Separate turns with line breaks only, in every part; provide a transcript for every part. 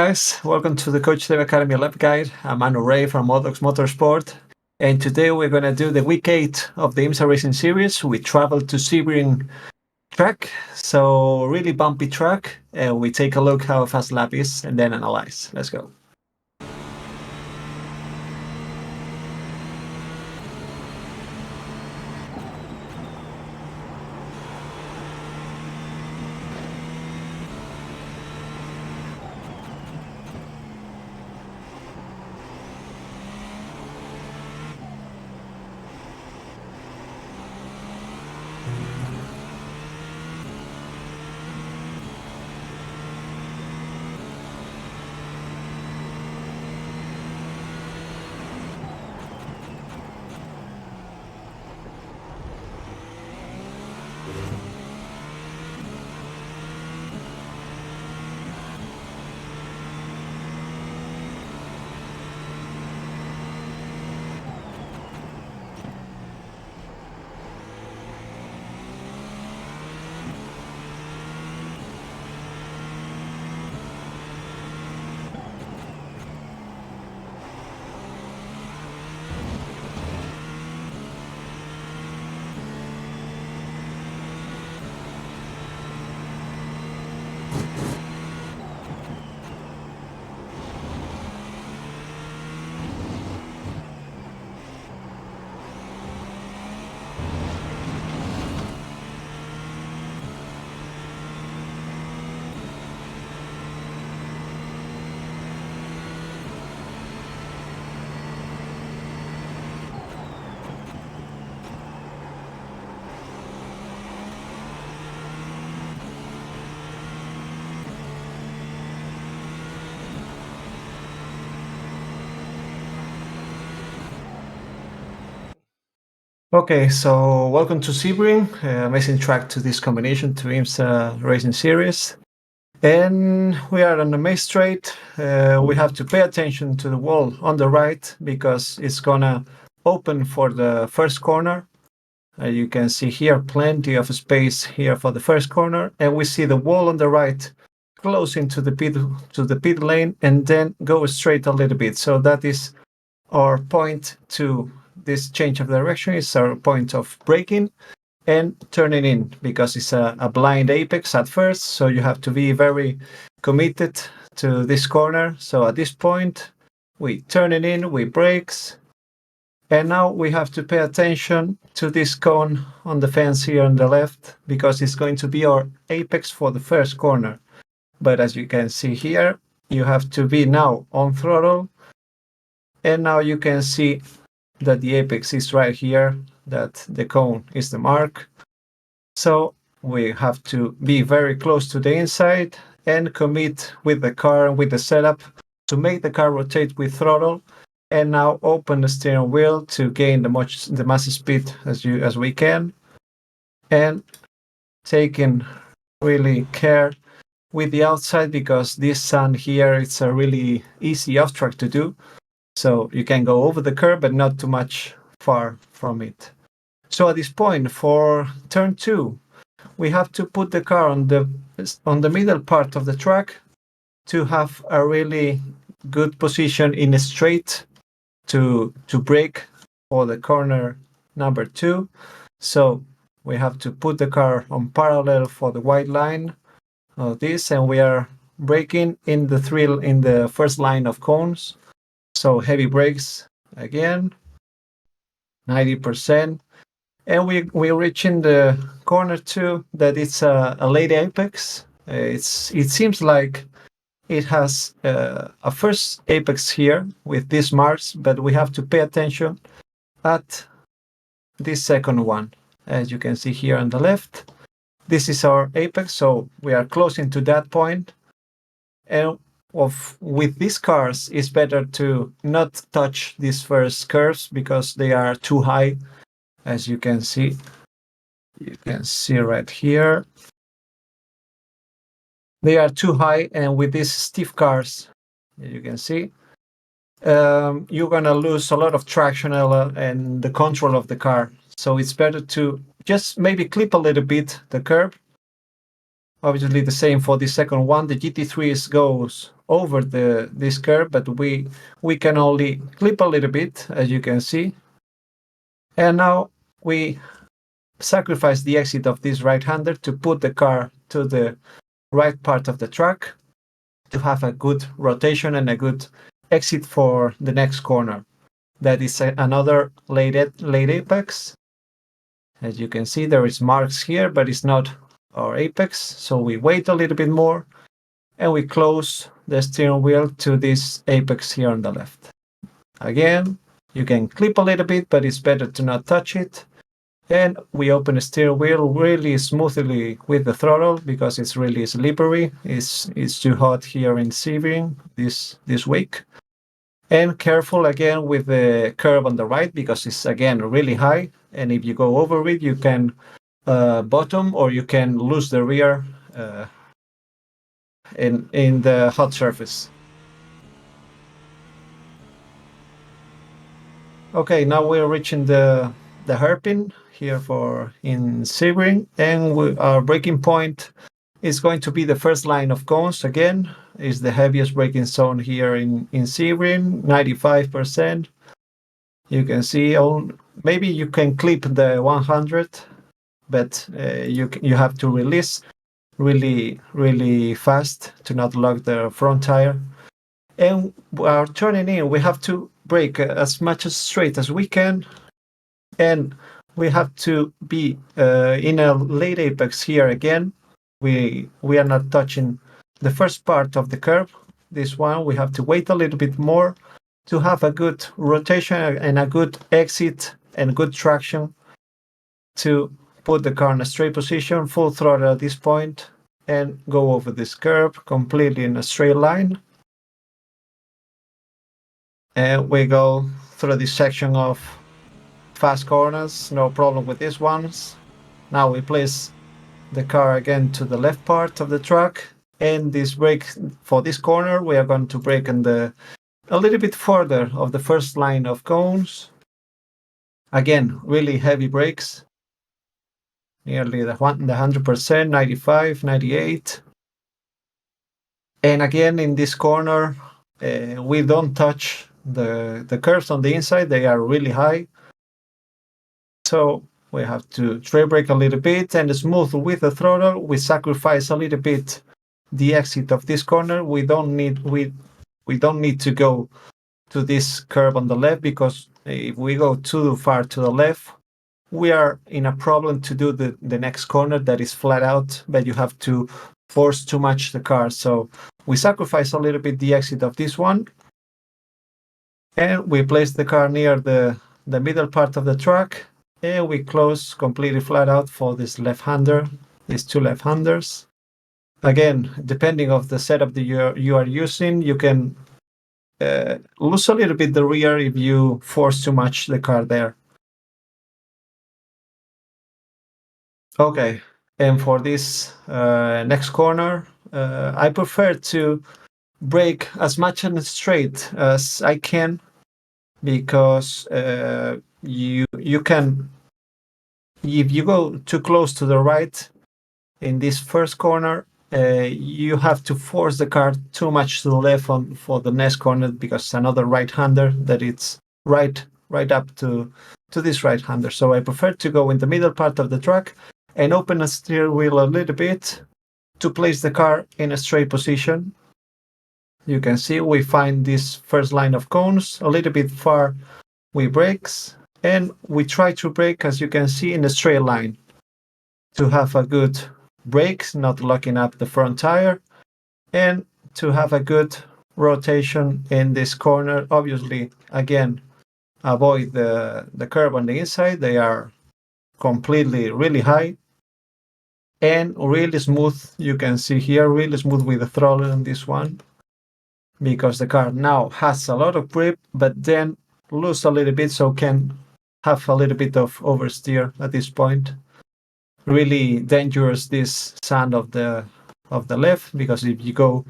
guys, welcome to the Coach Dev Academy Lab Guide. I'm Manu from Modox Motorsport, and today we're going to do the week 8 of the IMSA Racing Series. We travel to Sebring track, so really bumpy track, and we take a look how fast lap is and then analyze. Let's go. Okay, so welcome to Sebring, amazing track to this combination to IMSA Racing Series. And we are on the main straight. We have to pay attention to the wall on the right because it's gonna open for the first corner. You can see here plenty of space here for the first corner, and we see the wall on the right close into the pit lane and then go straight a little bit. So that is our point to this change of direction, is our point of braking and turning in, because it's a blind apex at first, so you have to be very committed to this corner. So at this point we turn it in, we brakes, and now we have to pay attention to this cone on the fence here on the left, because it's going to be our apex for the first corner. But as you can see here, you have to be now on throttle, and now you can see that the apex is right here, that the cone is the mark. So we have to be very close to the inside and commit with the car and with the setup to make the car rotate with throttle, and now open the steering wheel to gain the max speed as we can, and taking really care with the outside, because this sand here, it's a really easy off track to do. So you can go over the curb, but not too much far from it. So at this point, for turn 2, we have to put the car on the middle part of the track to have a really good position in a straight to brake for the corner number 2. So we have to put the car on parallel for the white line of this, and we are braking in the first line of cones. So heavy brakes again, 90%. And we're reaching the corner 2, that it's a late apex. It seems like it has a first apex here with these marks, but we have to pay attention at this second one. As you can see here on the left, this is our apex, so we are closing to that point. And with these cars, it's better to not touch these first curves because they are too high. As you can see right here, they are too high, and with these stiff cars, you can see, you're gonna lose a lot of traction and the control of the car. So it's better to just maybe clip a little bit the curb. Obviously the same for the second one. The GT3s goes over this curve, but we can only clip a little bit, as you can see. And now we sacrifice the exit of this right-hander to put the car to the right part of the track to have a good rotation and a good exit for the next corner. That is another late apex. As you can see, there is marks here, but it's not our apex. So we wait a little bit more and we close the steering wheel to this apex here on the left. Again, you can clip a little bit, but it's better to not touch it. And we open the steering wheel really smoothly with the throttle because it's really slippery. It's too hot here in Sebring this week. And careful again with the curve on the right because it's again really high. And if you go over it, you can bottom or you can lose the rear in the hot surface. Okay, now we're reaching the hairpin here in Sebring, and our braking point is going to be the first line of cones again. Is the heaviest braking zone here in Sebring, 95%. You can see, maybe you can clip the 100, but you have to release really fast to not lock the front tire. And while turning in, we have to brake as much as straight as we can, and we have to be in a late apex here again. We are not touching the first part of the curve. This one we have to wait a little bit more to have a good rotation and a good exit and good traction to put the car in a straight position, full throttle at this point, and go over this curve completely in a straight line. And we go through this section of fast corners, no problem with these ones. Now we place the car again to the left part of the track, and this brake for this corner, we are going to brake in a little bit further of the first line of cones. Again, really heavy brakes, nearly the 100%, 95, 98. And again, in this corner, we don't touch the curves on the inside. They are really high. So we have to trail brake a little bit and smooth with the throttle. We sacrifice a little bit the exit of this corner. We don't need to go to this curve on the left, because if we go too far to the left, we are in a problem to do the next corner that is flat out, but you have to force too much the car. So we sacrifice a little bit the exit of this one, and we place the car near the middle part of the track, and we close completely flat out for this left-hander, these two left-handers. Again, depending of the setup that you are using, you can lose a little bit the rear if you force too much the car there. Okay, and for this next corner, I prefer to brake as much and straight as I can, because you can, if you go too close to the right in this first corner, you have to force the car too much to the left for the next corner, because another right-hander that it's right up to this right-hander. So I prefer to go in the middle part of the track and open the steering wheel a little bit to place the car in a straight position. You can see we find this first line of cones a little bit far. We brakes, and we try to brake, as you can see, in a straight line to have a good brake, not locking up the front tire, and to have a good rotation in this corner. Obviously, again, avoid the curve on the inside. They are completely really high and really smooth. You can see here, really smooth with the throttle on this one, because the car now has a lot of grip, but then lose a little bit, so can have a little bit of oversteer at this point. Really dangerous, this sand of the left, because if you go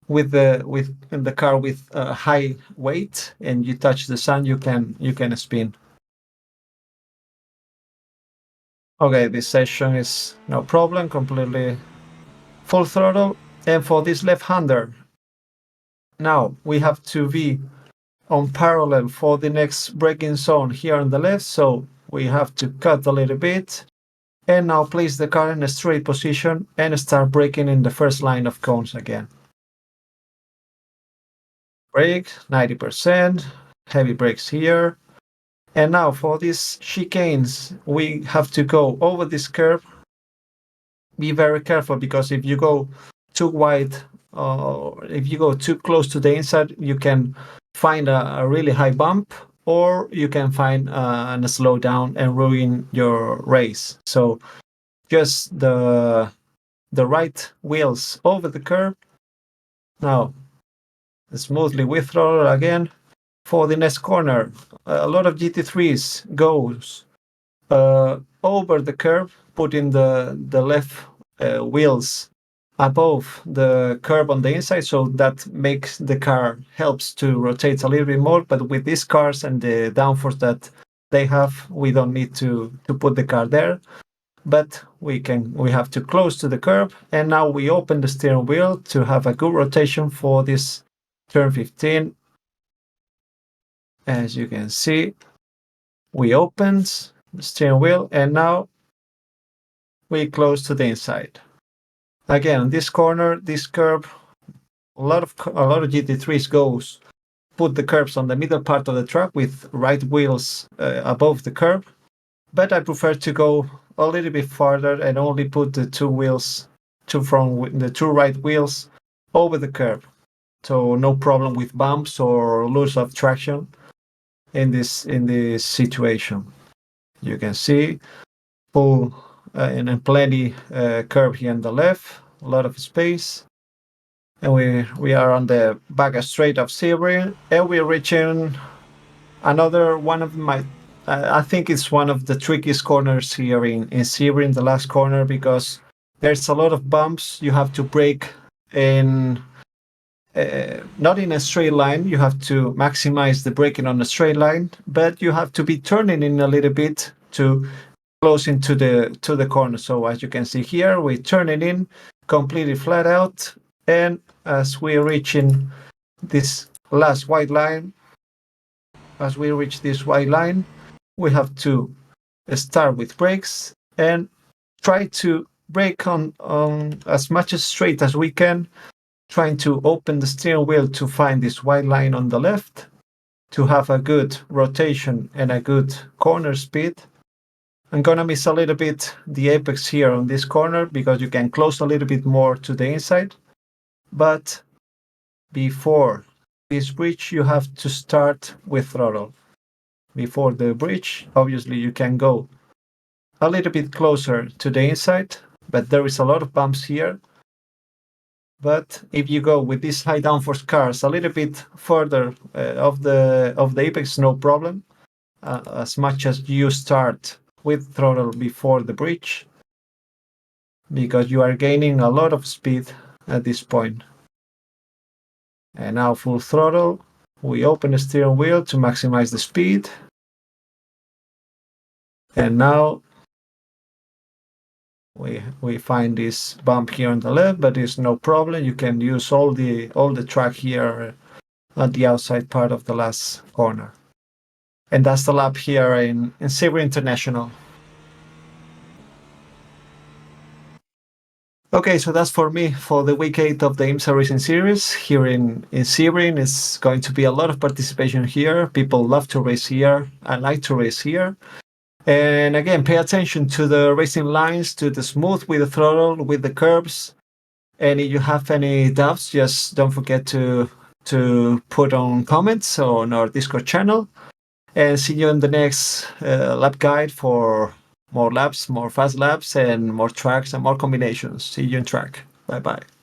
with the car with a high weight and you touch the sand, you can spin. Okay, this session is no problem, completely full throttle. And for this left-hander, Now we have to be on parallel for the next braking zone here on the left, so we have to cut a little bit, and now place the car in a straight position and start braking in the first line of cones again. Brake 90%, heavy brakes here. And now for these chicanes, we have to go over this curve. Be very careful, because if you go too wide, or if you go too close to the inside, you can find a really high bump, or you can find a slowdown and ruin your race. So just the right wheels over the curb. Now smoothly with throttle again. For the next corner, a lot of GT3s goes over the curb, putting the left wheels above the curb on the inside, so that makes the car helps to rotate a little bit more. But with these cars and the downforce that they have, we don't need to put the car there. But we have to close to the curb, and now we open the steering wheel to have a good rotation for this turn 15. As you can see, we opened the steering wheel, and now we close to the inside. Again, this corner, this curb, a lot of GT3s goes put the curbs on the middle part of the track with right wheels above the curb, but I prefer to go a little bit farther and only put the two right wheels over the curb, so no problem with bumps or loss of traction in this situation. You can see full and plenty curb here on the left, a lot of space, and we are on the back straight of Sebring, and we're reaching another one of my I think it's one of the trickiest corners here in Sebring, the last corner, because there's a lot of bumps. You have to brake in not in a straight line. You have to maximize the braking on a straight line, but you have to be turning in a little bit to close into the corner. So as you can see here, we turn it in completely flat out, and as we're reaching this last white line, we have to start with brakes and try to brake on as much as straight as we can, trying to open the steering wheel to find this white line on the left, to have a good rotation and a good corner speed. I'm gonna miss a little bit the apex here on this corner, because you can close a little bit more to the inside. But before this bridge, you have to start with throttle. Before the bridge, obviously you can go a little bit closer to the inside, but there is a lot of bumps here. But if you go with these high downforce cars a little bit further of the apex, no problem, as much as you start with throttle before the bridge, because you are gaining a lot of speed at this point. And now full throttle, we open the steering wheel to maximize the speed, and now we find this bump here on the left, but it's no problem. You can use all the track here at the outside part of the last corner. And that's the lap here in Sebring International. Okay, so that's for me for the week 8 of the IMSA Racing Series here in Sebring. It's going to be a lot of participation here. People love to race here. I like to race here. And again, pay attention to the racing lines, to the smooth with the throttle, with the curbs. And if you have any doubts, just don't forget to put on comments on our Discord channel. And see you in the next lap guide for more laps, more fast laps, and more tracks and more combinations. See you in track. Bye-bye.